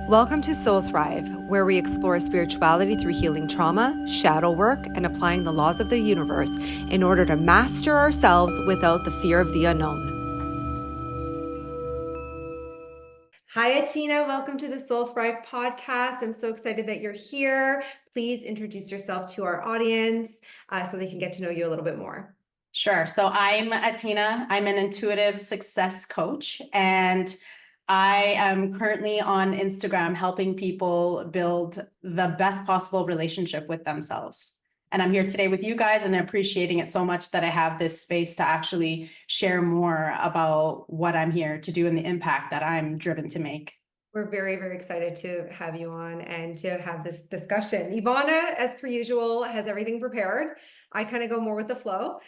Welcome to Soul Thrive, where we explore spirituality through healing trauma, shadow work, and applying the laws of the universe in order to master ourselves without the fear of the unknown. Hi, Atina. Welcome to the Soul Thrive podcast. I'm so excited that you're here. Please introduce yourself to our audience so they can get to know you a little bit more. Sure. So I'm Atina. I'm an intuitive success coach, and I am currently on Instagram helping people build the best possible relationship with themselves. And I'm here today with you guys and appreciating it so much that I have this space to actually share more about what I'm here to do and the impact that I'm driven to make. We're very, very excited to have you on and to have this discussion. Ivana, as per usual, has everything prepared. I kind of go more with the flow.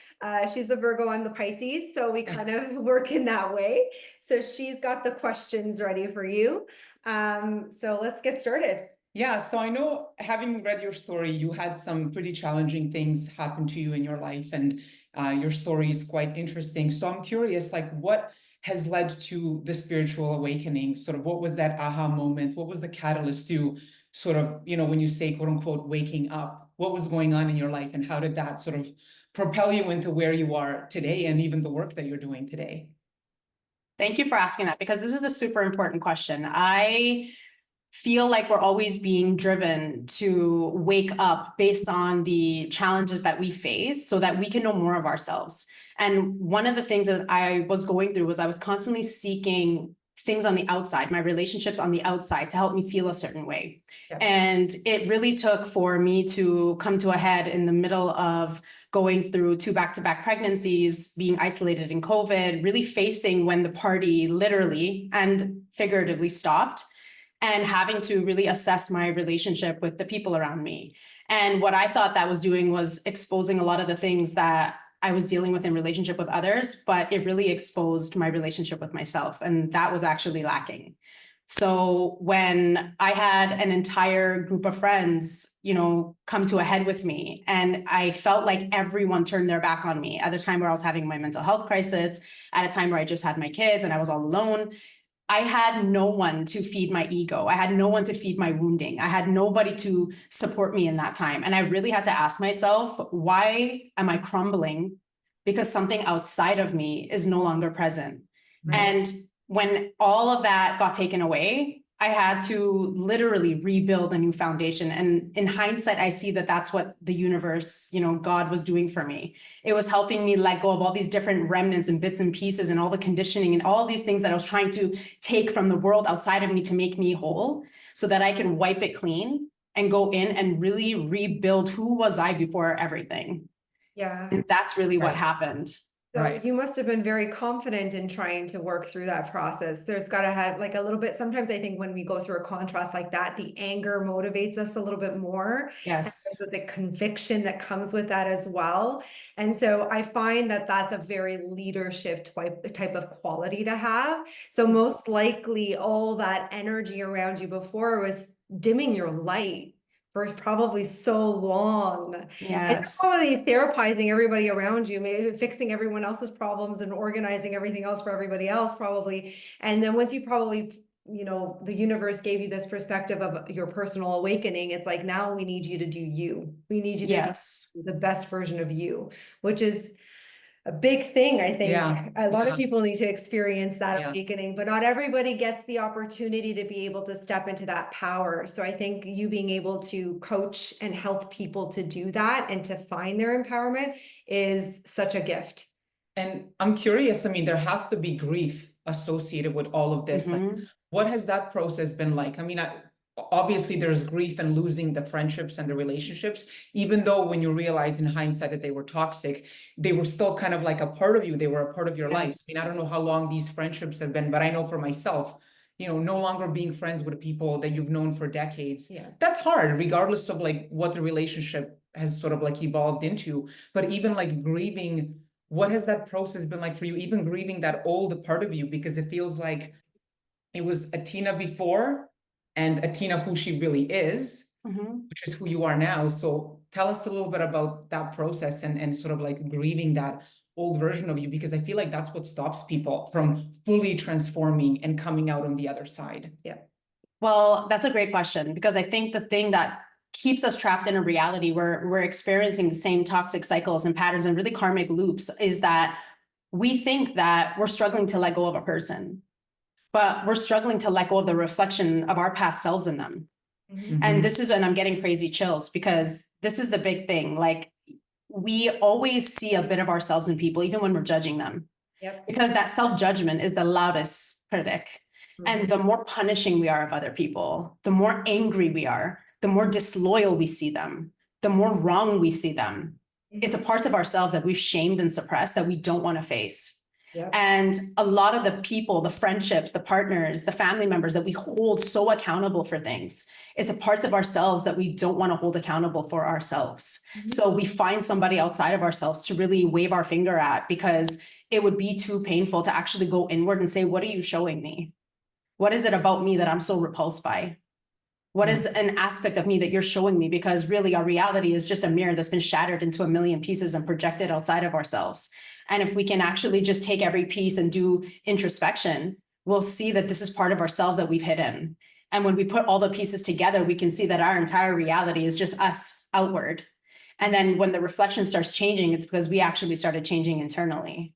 She's the Virgo, I'm the Pisces, so we kind of work in that way. So she's got the questions ready for you. So let's get started. Yeah, so I know, having read your story, you had some pretty challenging things happen to you in your life, and your story is quite interesting. So I'm curious, like, what has led to the spiritual awakening? Sort of what was that aha moment? What was the catalyst to sort of, when you say, quote unquote, waking up, what was going on in your life, and how did that sort of propel you into where you are today and even the work that you're doing today? Thank you for asking that, because this is a super important question. I feel like we're always being driven to wake up based on the challenges that we face so that we can know more of ourselves. And one of the things that I was going through was I was constantly seeking things on the outside, my relationships on the outside, to help me feel a certain way. Yeah. And it really took for me to come to a head in the middle of going through 2 back-to-back pregnancies, being isolated in COVID, really facing when the party literally and figuratively stopped, and having to really assess my relationship with the people around me. And what I thought that was doing was exposing a lot of the things that I was dealing with in relationship with others, but it really exposed my relationship with myself. And that was actually lacking. So when I had an entire group of friends, come to a head with me, and I felt like everyone turned their back on me at a time where I was having my mental health crisis, at a time where I just had my kids and I was all alone, I had no one to feed my ego. I had no one to feed my wounding. I had nobody to support me in that time. And I really had to ask myself, why am I crumbling? Because something outside of me is no longer present. Right. And when all of that got taken away, I had to literally rebuild a new foundation. And in hindsight, I see that that's what the universe, God was doing for me. It was helping me let go of all these different remnants and bits and pieces and all the conditioning and all these things that I was trying to take from the world outside of me to make me whole, so that I could wipe it clean and go in and really rebuild who was I before everything. Yeah. And that's really what happened. So you must have been very confident in trying to work through that process. There's got to have like a little bit, sometimes I think when we go through a contrast like that, the anger motivates us a little bit more. Yes. And the conviction that comes with that as well. And so I find that that's a very leadership type of quality to have. So most likely all that energy around you before was dimming your light for probably so long. Yes. And probably therapizing everybody around you, maybe fixing everyone else's problems and organizing everything else for everybody else probably. And then once you probably, the universe gave you this perspective of your personal awakening, it's like, now we need you to do you. We need you to be the best version of you, which is a big thing. I think a lot of people need to experience that awakening, but not everybody gets the opportunity to be able to step into that power. So I think you being able to coach and help people to do that and to find their empowerment is such a gift. And I'm curious, there has to be grief associated with all of this. Mm-hmm. Like, what has that process been like? Obviously there's grief in losing the friendships and the relationships, even though when you realize in hindsight that they were toxic, they were still kind of like a part of you. They were a part of your life. I don't know how long these friendships have been, but I know for myself, no longer being friends with people that you've known for decades. That's hard, regardless of like what the relationship has sort of like evolved into. But even like grieving, what has that process been like for you? Even grieving that old part of you, because it feels like it was Atina before and Atina who she really is, which is who you are now. So tell us a little bit about that process and sort of like grieving that old version of you, because I feel like that's what stops people from fully transforming and coming out on the other side. Yeah. Well, that's a great question, because I think the thing that keeps us trapped in a reality where we're experiencing the same toxic cycles and patterns and really karmic loops is that we think that we're struggling to let go of a person, but we're struggling to let go of the reflection of our past selves in them. Mhm. And this is, and I'm getting crazy chills because this is the big thing. Like, we always see a bit of ourselves in people, even when we're judging them, Yep. because that self-judgment is the loudest critic. And the more punishing we are of other people, the more angry we are, the more disloyal we see them, the more wrong we see them. It's the parts of ourselves that we've shamed and suppressed that we don't want to face. Yep. And a lot of the people, the friendships, the partners, the family members that we hold so accountable for things is the parts of ourselves that we don't want to hold accountable for ourselves. So we find somebody outside of ourselves to really wave our finger at, because it would be too painful to actually go inward and say, what are you showing me? What is it about me that I'm so repulsed by? What is an aspect of me that you're showing me? Because really our reality is just a mirror that's been shattered into a million pieces and projected outside of ourselves. And if we can actually just take every piece and do introspection, we'll see that this is part of ourselves that we've hidden. And when we put all the pieces together, we can see that our entire reality is just us outward. And then when the reflection starts changing, it's because we actually started changing internally.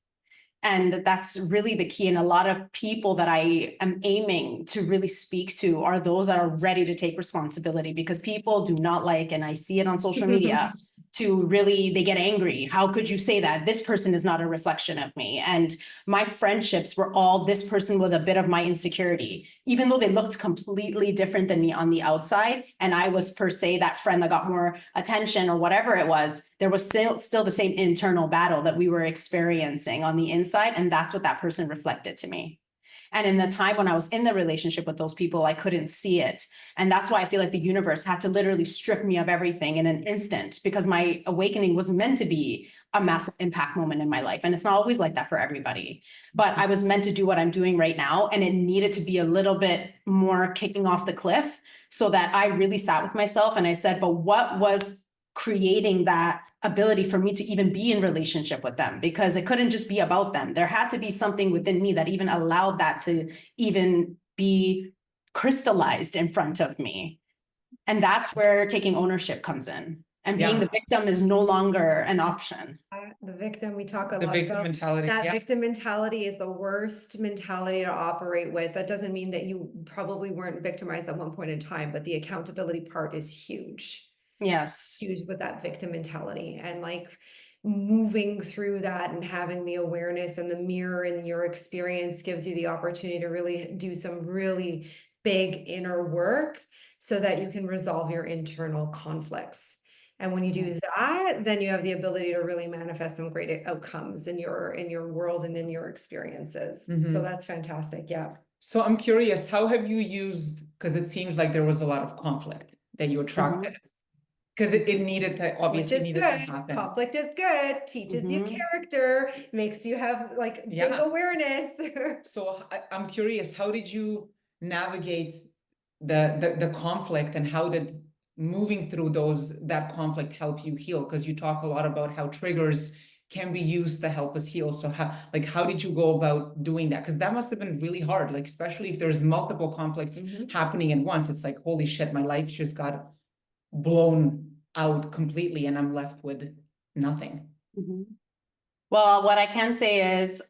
And that's really the key. And a lot of people that I am aiming to really speak to are those that are ready to take responsibility, because people do not like, and I see it on social media, to really, they get angry. How could you say that? This person is not a reflection of me. And my friendships were all, this person was a bit of my insecurity, even though they looked completely different than me on the outside. And I was per se that friend that got more attention or whatever it was. There was still the same internal battle that we were experiencing on the inside. And that's what that person reflected to me. And in the time when I was in the relationship with those people, I couldn't see it. And that's why I feel like the universe had to literally strip me of everything in an instant, because my awakening was meant to be a massive impact moment in my life. And it's not always like that for everybody, but I was meant to do what I'm doing right now. And it needed to be a little bit more kicking off the cliff, so that I really sat with myself and I said, but what was creating that ability for me to even be in relationship with them? Because it couldn't just be about them. There had to be something within me that even allowed that to even be crystallized in front of me. And that's where taking ownership comes in. And being the victim is no longer an option. The victim, we talk a The lot victim about mentality. that. Yeah. Victim mentality is the worst mentality to operate with. That doesn't mean that you probably weren't victimized at one point in time, but the accountability part is huge. Yes. Huge with that victim mentality, and like moving through that and having the awareness and the mirror in your experience gives you the opportunity to really do some really big inner work so that you can resolve your internal conflicts. And when you do that, then you have the ability to really manifest some great outcomes in your world and in your experiences. So that's fantastic. Yeah. So I'm curious, how have you used, because it seems like there was a lot of conflict that you attracted, because it needed to, obviously needed to happen. Conflict is good, teaches you character, makes you have like big awareness. So I'm curious, how did you navigate the conflict, and how did moving through that conflict help you heal? Because you talk a lot about how triggers can be used to help us heal. So how did you go about doing that? Because that must have been really hard, like especially if there's multiple conflicts happening at once. It's like, holy shit, my life just got blown out completely and I'm left with nothing. Well, what I can say is,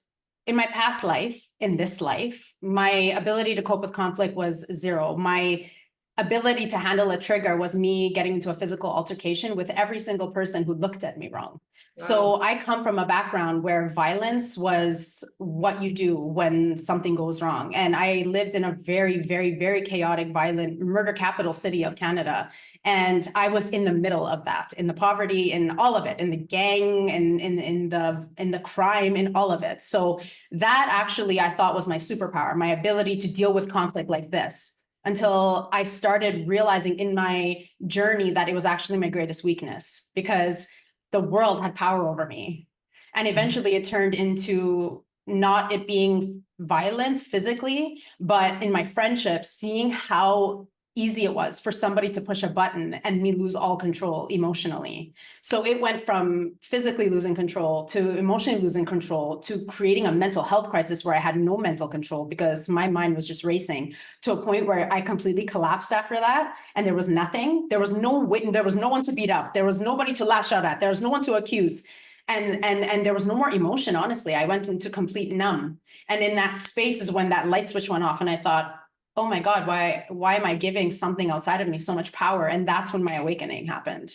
in my past life, in this life, my ability to cope with conflict was zero. My ability to handle a trigger was me getting into a physical altercation with every single person who looked at me wrong. So I come from a background where violence was what you do when something goes wrong. And I lived in a very, very, very chaotic, violent, murder capital city of Canada. And I was in the middle of that, in the poverty, in all of it, in the gang, and in the crime, in all of it. So that actually I thought was my superpower, my ability to deal with conflict like this, until I started realizing in my journey that it was actually my greatest weakness, because the world had power over me. And eventually it turned into not it being violence physically, but in my friendships, seeing how easy it was for somebody to push a button and me lose all control emotionally. So it went from physically losing control to emotionally losing control to creating a mental health crisis where I had no mental control because my mind was just racing, to a point where I completely collapsed after that. And there was nothing, there was no wit, there was no one to beat up, there was nobody to lash out at, there was no one to accuse. And there was no more emotion, honestly. I went into complete numb. And in that space is when that light switch went off and I thought, oh my God, why am I giving something outside of me so much power? And that's when my awakening happened.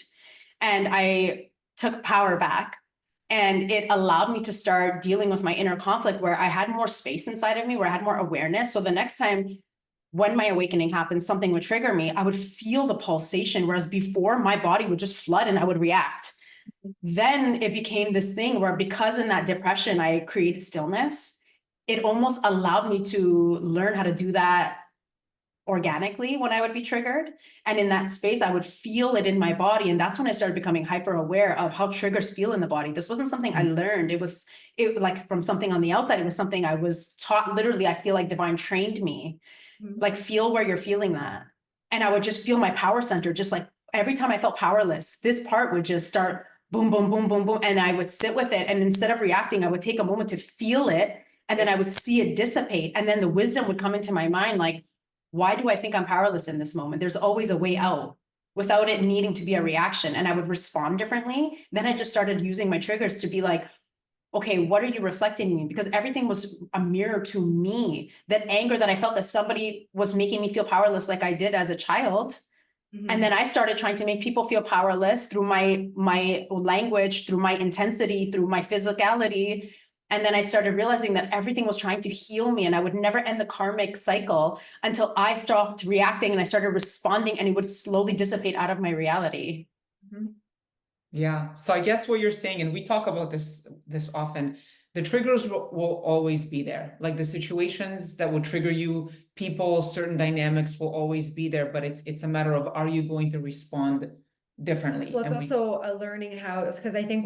And I took power back, and it allowed me to start dealing with my inner conflict where I had more space inside of me, where I had more awareness. So the next time when my awakening happened, something would trigger me, I would feel the pulsation, whereas before my body would just flood and I would react. Then it became this thing where, because in that depression, I created stillness, it almost allowed me to learn how to do that organically when I would be triggered. And in that space, I would feel it in my body. And that's when I started becoming hyper aware of how triggers feel in the body. This wasn't something I learned. It was like from something on the outside. It was something I was taught. Literally, I feel like divine trained me, like, feel where you're feeling that. And I would just feel my power center, just like every time I felt powerless, this part would just start boom, boom, boom, boom, boom. And I would sit with it. And instead of reacting, I would take a moment to feel it. And then I would see it dissipate. And then the wisdom would come into my mind, like, why do I think I'm powerless in this moment? There's always a way out without it needing to be a reaction. And I would respond differently. Then I just started using my triggers to be like, okay, what are you reflecting me? Because everything was a mirror to me. That anger that I felt that somebody was making me feel powerless like I did as a child. And then I started trying to make people feel powerless through my language, through my intensity, through my physicality. And then I started realizing that everything was trying to heal me, and I would never end the karmic cycle until I stopped reacting and I started responding, and it would slowly dissipate out of my reality. Yeah. So I guess what you're saying, and we talk about this often, the triggers will always be there. Like the situations that will trigger you, people, certain dynamics will always be there, but it's a matter of, are you going to respond differently? Well, it's And also a learning how, because I think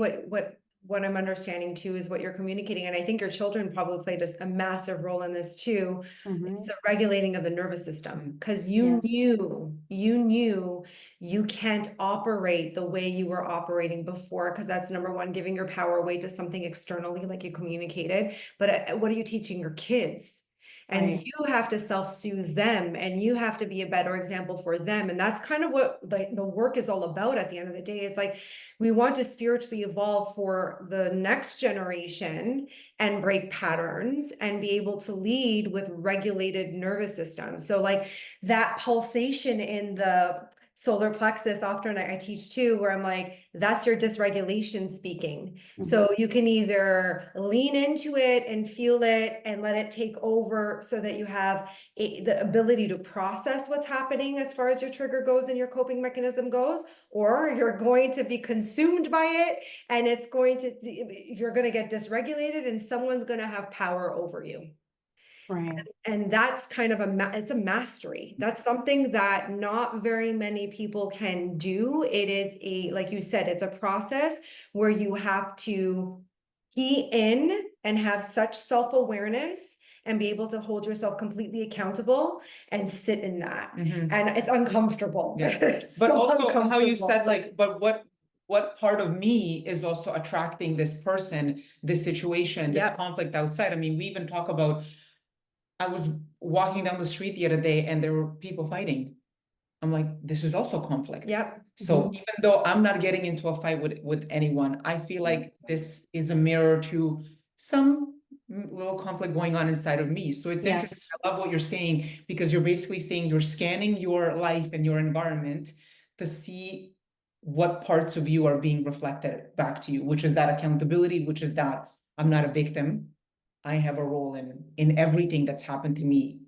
what I'm understanding too is what you're communicating, and I think your children probably played a massive role in this too. It's the regulating of the nervous system, because you knew you can't operate the way you were operating before, because that's number one, giving your power away to something externally, like you communicated. But what are you teaching your kids? And Right. you have to self-soothe them, and you have to be a better example for them. And that's kind of what the work is all about at the end of the day. It's like, we want to spiritually evolve for the next generation and break patterns and be able to lead with regulated nervous system. So like that pulsation in the solar plexus, often I teach too, where I'm like, that's your dysregulation speaking. So you can either lean into it and feel it and let it take over so that you have the ability to process what's happening as far as your trigger goes and your coping mechanism goes, or you're going to be consumed by it, and you're going to get dysregulated, and someone's going to have power over you. Right. And that's kind of it's a mastery. That's something that not very many people can do. It is like you said, it's a process where you have to key in and have such self-awareness and be able to hold yourself completely accountable and sit in that. And it's uncomfortable. Yeah. It's But so also how you said, uncomfortable. like, but what part of me is also attracting this person, this situation, this Yep. conflict outside? I mean, we even talk about, I was walking down the street the other day and there were people fighting. I'm like, this is also conflict. Yep. So even though I'm not getting into a fight with anyone, I feel like this is a mirror to some little conflict going on inside of me. So it's interesting. Yes. I love what you're saying, because you're basically saying you're scanning your life and your environment to see what parts of you are being reflected back to you, which is that accountability, which is that I'm not a victim. I have a role in everything that's happened to me,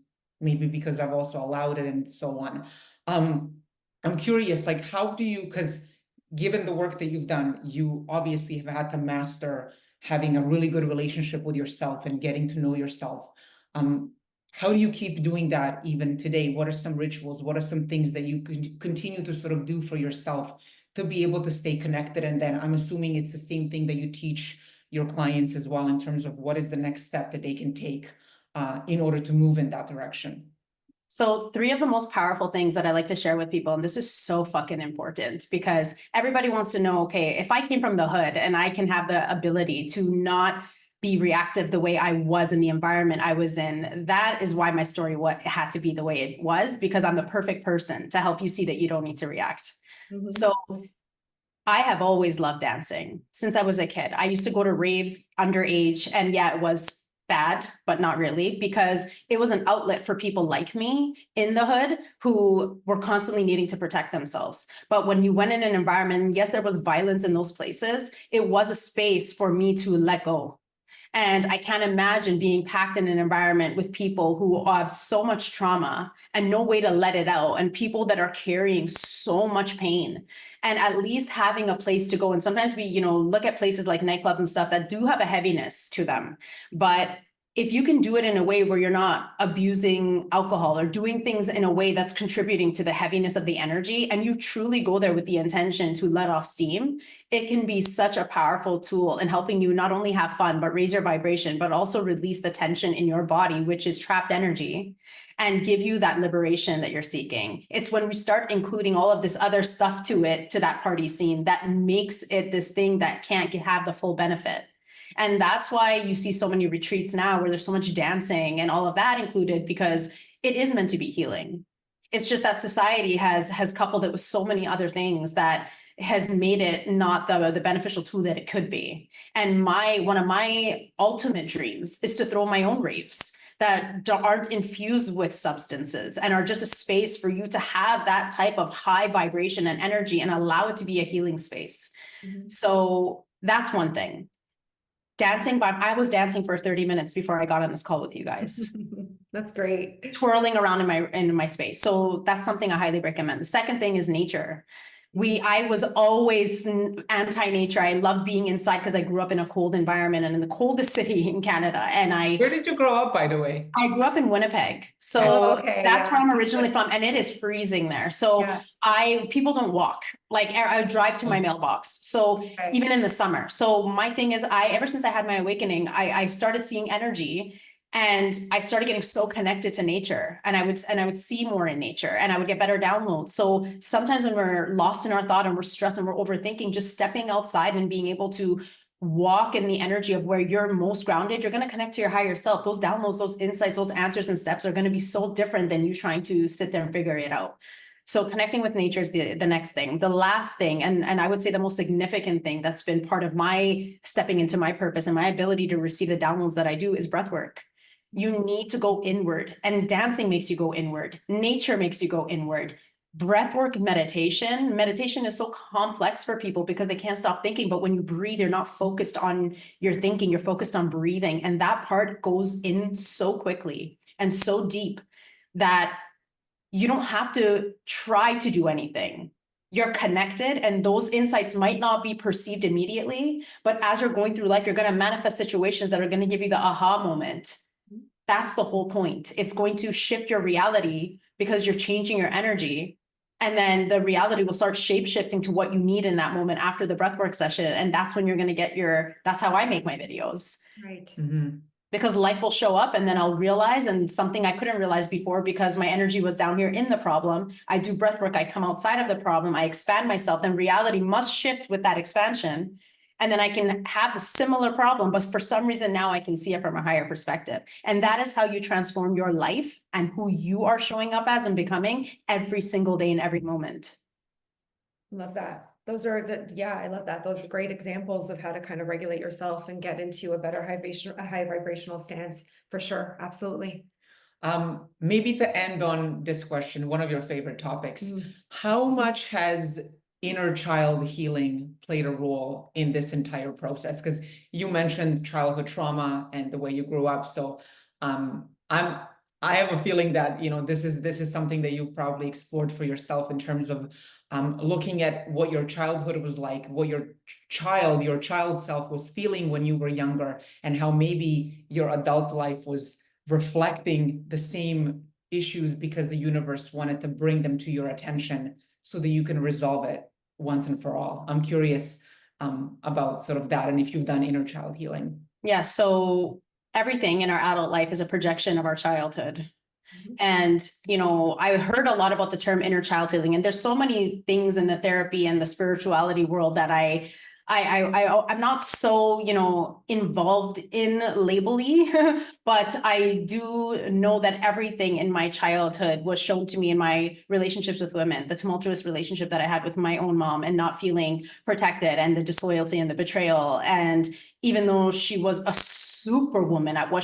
maybe because I've also allowed it and so on. I'm curious, like, how do you, because given the work that you've done, you obviously have had to master having a really good relationship with yourself and getting to know yourself. How do you keep doing that even today? What are some rituals? What are some things that you can continue to sort of do for yourself to be able to stay connected? And then I'm assuming it's the same thing that you teach your clients as well, in terms of what is the next step that they can take in order to move in that direction. So 3 of the most powerful things that I like to share with people, and this is so fucking important because everybody wants to know, okay, if I came from the hood and I can have the ability to not be reactive the way I was in the environment I was in, that is why my story had to be the way it was, because I'm the perfect person to help you see that you don't need to react. So I have always loved dancing since I was a kid. I used to go to raves underage, and yeah, it was bad, but not really, because it was an outlet for people like me in the hood who were constantly needing to protect themselves. But when you went in an environment, yes, there was violence in those places, it was a space for me to let go. And I can't imagine being packed in an environment with people who have so much trauma and no way to let it out, and people that are carrying so much pain, and at least having a place to go. And sometimes we, look at places like nightclubs and stuff that do have a heaviness to them. But if you can do it in a way where you're not abusing alcohol or doing things in a way that's contributing to the heaviness of the energy, and you truly go there with the intention to let off steam, it can be such a powerful tool in helping you not only have fun, but raise your vibration, but also release the tension in your body, which is trapped energy, and give you that liberation that you're seeking. It's when we start including all of this other stuff to it, to that party scene, that makes it this thing that can't have the full benefit. And that's why you see so many retreats now where there's so much dancing and all of that included, because it is meant to be healing. It's just that society has coupled it with so many other things that has made it not the beneficial tool that it could be. And one of my ultimate dreams is to throw my own raves that aren't infused with substances and are just a space for you to have that type of high vibration and energy and allow it to be a healing space. So that's one thing. Dancing, but I was dancing for 30 minutes before I got on this call with you guys. That's great. Twirling around in my space. So that's something I highly recommend. The second thing is nature. I was always anti-nature. I love being inside because I grew up in a cold environment and in the coldest city in Canada. And Where did you grow up, by the way? I grew up in Winnipeg. So that's where I'm originally from. And it is freezing there. So people don't walk. Like I drive to my mailbox. So even in the summer. So my thing is ever since I had my awakening, I started seeing energy. And I started getting so connected to nature, and I would see more in nature, and I would get better downloads. So sometimes when we're lost in our thought and we're stressed and we're overthinking, just stepping outside and being able to walk in the energy of where you're most grounded, you're going to connect to your higher self. Those downloads, those insights, those answers and steps are going to be so different than you trying to sit there and figure it out. So connecting with nature is the next thing. The last thing, and I would say the most significant thing that's been part of my stepping into my purpose and my ability to receive the downloads that I do is breath work. You need to go inward, and dancing makes you go inward. Nature makes you go inward. Breathwork, meditation is so complex for people because they can't stop thinking. But when you breathe, you're not focused on your thinking, you're focused on breathing. And that part goes in so quickly and so deep that you don't have to try to do anything. You're connected, and those insights might not be perceived immediately, but as you're going through life, you're going to manifest situations that are going to give you the aha moment. That's the whole point. It's going to shift your reality because you're changing your energy. And then the reality will start shape shifting to what you need in that moment after the breathwork session. And that's when you're going to get that's how I make my videos. Right. Because life will show up, and then I'll realize, and something I couldn't realize before because my energy was down here in the problem. I do breathwork. I come outside of the problem. I expand myself. Then reality must shift with that expansion. And then I can have a similar problem, but for some reason now I can see it from a higher perspective. And that is how you transform your life and who you are showing up as and becoming every single day in every moment. Love that. Those are I love that. Those are great examples of how to kind of regulate yourself and get into a better high vibrational stance for sure. Absolutely. Maybe to end on this question, one of your favorite topics, how much has inner child healing played a role in this entire process? Because you mentioned childhood trauma and the way you grew up. So I have a feeling that this is something that you probably explored for yourself in terms of looking at what your childhood was like, what your child self was feeling when you were younger, and how maybe your adult life was reflecting the same issues because the universe wanted to bring them to your attention so that you can resolve it once and for all. I'm curious about sort of that, and if you've done inner child healing. Yeah, so everything in our adult life is a projection of our childhood. And, you know, I heard a lot about the term inner child healing, and there's so many things in the therapy and the spirituality world that I'm not so, you know, involved in labely, but I do know that everything in my childhood was shown to me in my relationships with women, the tumultuous relationship that I had with my own mom and not feeling protected, and the disloyalty and the betrayal. And even though she was a superwoman at what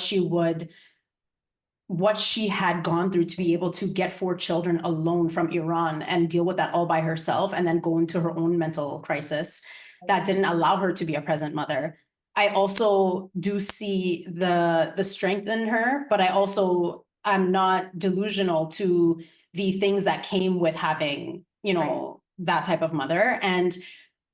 she had gone through to be able to get 4 children alone from Iran and deal with that all by herself, and then go into her own mental crisis that didn't allow her to be a present mother. I also do see the strength in her, but I also am not delusional to the things that came with having, you know, that type of mother. And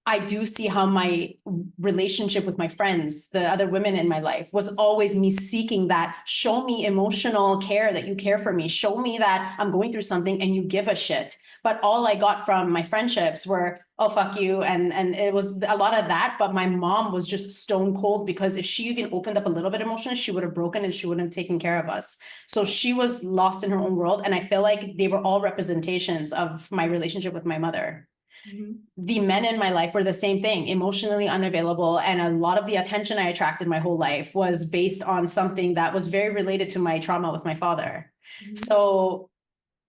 I do see how my relationship with my friends, the other women in my life, was always me seeking that, show me emotional care, that you care for me, show me that I'm going through something and you give a shit. But all I got from my friendships were, oh, fuck you. And it was a lot of that. But my mom was just stone cold, because if she even opened up a little bit emotionally, she would have broken and she wouldn't have taken care of us. So she was lost in her own world. And I feel like they were all representations of my relationship with my mother. The men in my life were the same thing, emotionally unavailable. And a lot of the attention I attracted my whole life was based on something that was very related to my trauma with my father. So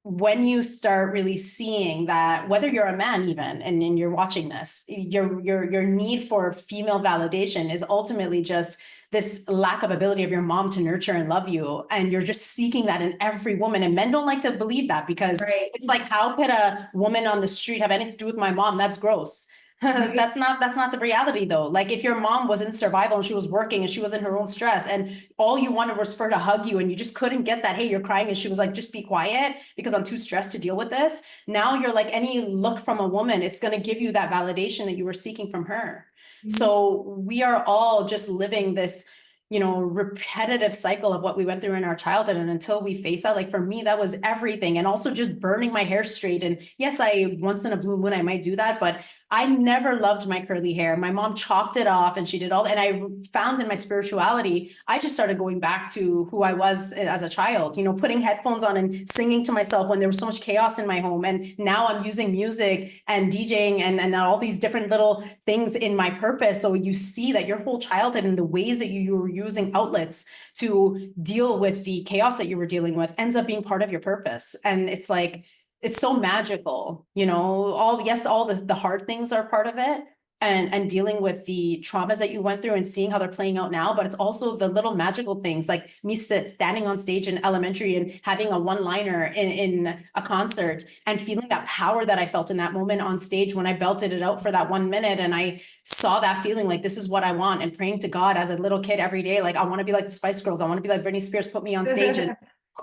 when you start really seeing that, whether you're a man even, and you're watching this, your need for female validation is ultimately just this lack of ability of your mom to nurture and love you. And you're just seeking that in every woman. And men don't like to believe that, because it's like, how could a woman on the street have anything to do with my mom? That's gross. That's not the reality though. Like, if your mom was in survival and she was working and she was in her own stress, and all you wanted was for her to hug you, and you just couldn't get that, hey, you're crying, and she was like, just be quiet because I'm too stressed to deal with this. Now you're like, any look from a woman, it's going to give you that validation that you were seeking from her. So we are all just living this, you know, repetitive cycle of what we went through in our childhood. And until we face that, like for me, that was everything. And also just burning my hair straight. And yes, I once in a blue moon, I might do that, but I never loved my curly hair. My mom chopped it off and she did all, and I found in my spirituality, I just started going back to who I was as a child, you know, putting headphones on and singing to myself when there was so much chaos in my home. And now I'm using music and DJing and all these different little things in my purpose. So you see that your whole childhood and the ways that you were using outlets to deal with the chaos that you were dealing with ends up being part of your purpose. And it's like, it's so magical, you know, all the hard things are part of it, and dealing with the traumas that you went through and seeing how they're playing out now. But it's also the little magical things, like me standing on stage in elementary and having a one-liner in a concert and feeling that power that I felt in that moment on stage when I belted it out for that 1 minute. And I saw that feeling like, this is what I want, and praying to God as a little kid every day, like, I want to be like the Spice Girls. I want to be like Britney Spears, put me on stage. And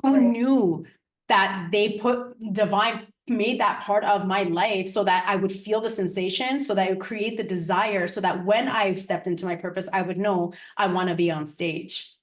who knew that they divine made that part of my life so that I would feel the sensation, so that I would create the desire, so that when I stepped into my purpose, I would know I want to be on stage.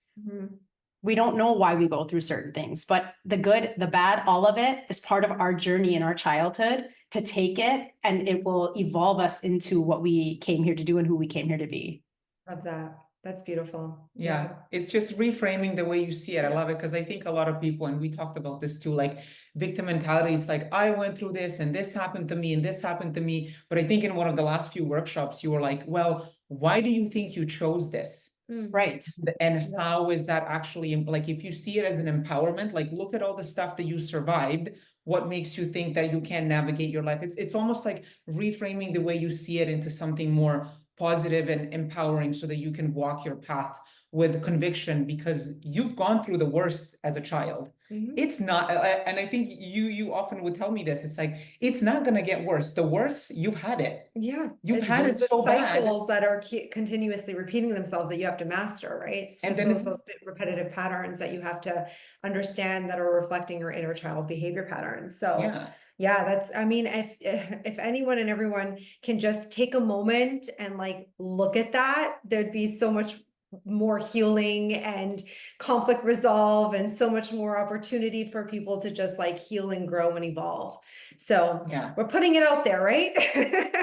We don't know why we go through certain things, but the good, the bad, all of it is part of our journey in our childhood, to take it, and it will evolve us into what we came here to do and who we came here to be. Love that. That's beautiful. Yeah, it's just reframing the way you see it. I love it, because I think a lot of people, and we talked about this too, like victim mentality is like, I went through this and this happened to me and this happened to me. But I think in one of the last few workshops, you were like, well, why do you think you chose this? Right. And how is that actually, like, if you see it as an empowerment, like, look at all the stuff that you survived. What makes you think that you can navigate your life? It's almost like reframing the way you see it into something more positive and empowering, so that you can walk your path with conviction, because you've gone through the worst as a child. It's not, and I think you often would tell me this, it's like, it's not going to get worse. The worst, you've had it. You've had it so bad. Cycles that are continuously repeating themselves that you have to master, right? It's And just then those repetitive patterns that you have to understand that are reflecting your inner child behavior patterns. So yeah, that's, I mean, if anyone and everyone can just take a moment and like look at that, there'd be so much more healing and conflict resolve and so much more opportunity for people to just like heal and grow and evolve. So Yeah. we're putting it out there, right?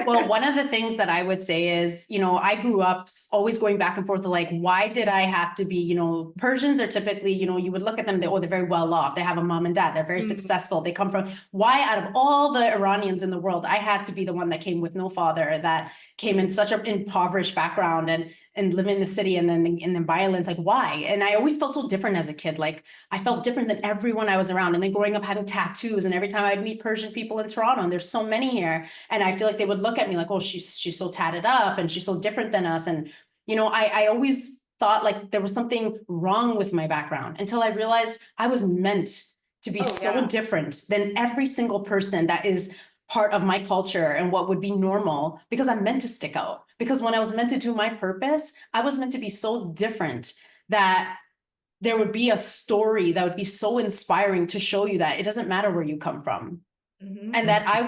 Well, one of the things that I would say is, I grew up always going back and forth to like, why did I have to be, Persians are typically, you would look at them, they're very well off. They have a mom and dad. They're very successful. They come from, why out of all the Iranians in the world, I had to be the one that came with no father, that came in such an impoverished background and live in the city and then violence, like why? And I always felt so different as a kid. Like I felt different than everyone I was around. And then growing up having tattoos, and every time I'd meet Persian people in Toronto, and there's so many here, and I feel like they would look at me like, oh, she's so tatted up and she's so different than us. And I always thought like there was something wrong with my background until I realized I was meant to be different than every single person that is part of my culture and what would be normal, because I'm meant to stick out. Because when I was meant to do my purpose, I was meant to be so different that there would be a story that would be so inspiring to show you that it doesn't matter where you come from. And that I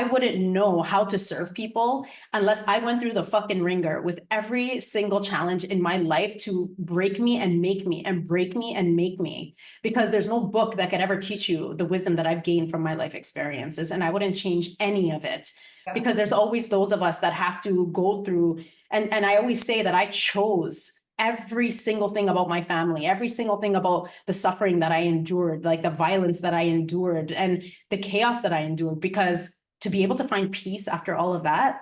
wouldn't know how to serve people unless I went through the fucking ringer with every single challenge in my life to break me and make me and break me and make me, because there's no book that could ever teach you the wisdom that I've gained from my life experiences. And I wouldn't change any of it, because there's always those of us that have to go through. And I always say that I chose every single thing about my family, every single thing about the suffering that I endured, like the violence that I endured and the chaos that I endured, because to be able to find peace after all of that,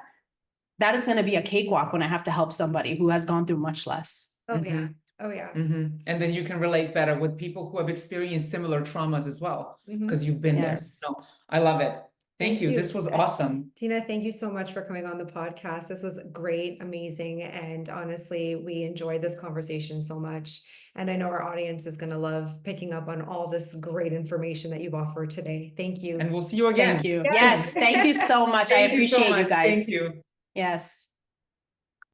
that is going to be a cakewalk when I have to help somebody who has gone through much less. Oh yeah. Oh yeah. And then you can relate better with people who have experienced similar traumas as well, because you've been there. No, I love it. Thank you. This was awesome. Tina, thank you so much for coming on the podcast. This was great, amazing. And honestly, we enjoyed this conversation so much. And I know our audience is going to love picking up on all this great information that you've offered today. Thank you. And we'll see you again. Thank you. Yes. Thank you so much. I appreciate you guys. Thank you. Yes.